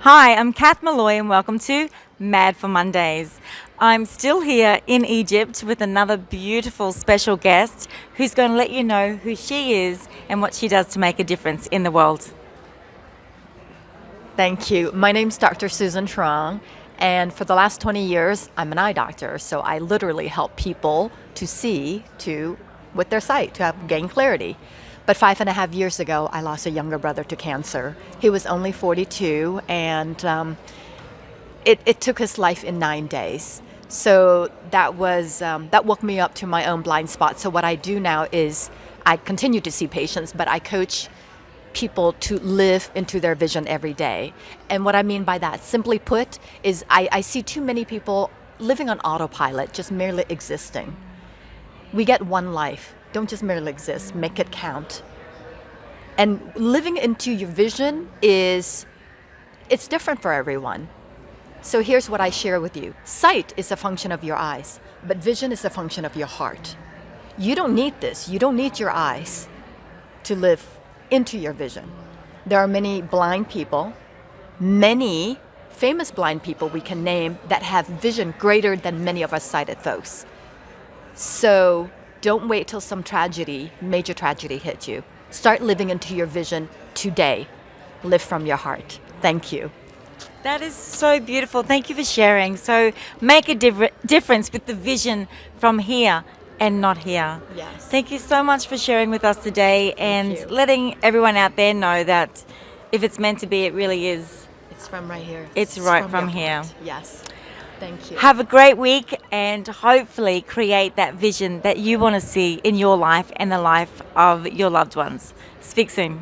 Hi, I'm Kath Malloy and welcome to Mad for Mondays. I'm still here in Egypt with another beautiful special guest who's going to let you know who she is and what she does to make a difference in the world. Thank you. My name's Dr. Susan Trong, and for the last 20 years, I'm an eye doctor. So I literally help people to see with their sight, to gain clarity. But 5.5 years ago, I lost a younger brother to cancer. He was only 42, and it took his life in 9 days. So that woke me up to my own blind spot. So what I do now is I continue to see patients, but I coach people to live into their vision every day. And what I mean by that, simply put, is I see too many people living on autopilot, just merely existing. We get one life. Don't just merely exist, make it count. And living into your vision it's different for everyone. So here's what I share with you. Sight is a function of your eyes, but vision is a function of your heart. You don't need this. You don't need your eyes to live into your vision. There are many blind people, many famous blind people we can name that have vision greater than many of us sighted folks. So don't wait till some major tragedy hits you. Start living into your vision today. Live from your heart. Thank you. That is so beautiful. Thank you for sharing. So make a difference with the vision from here and not here. Yes. Thank you so much for sharing with us today and you. letting everyone out there know that if it's meant to be, it really is. It's from right here. It's right from your here. heart. Yes. Thank you. Have a great week and hopefully create that vision that you want to see in your life and the life of your loved ones. Speak soon.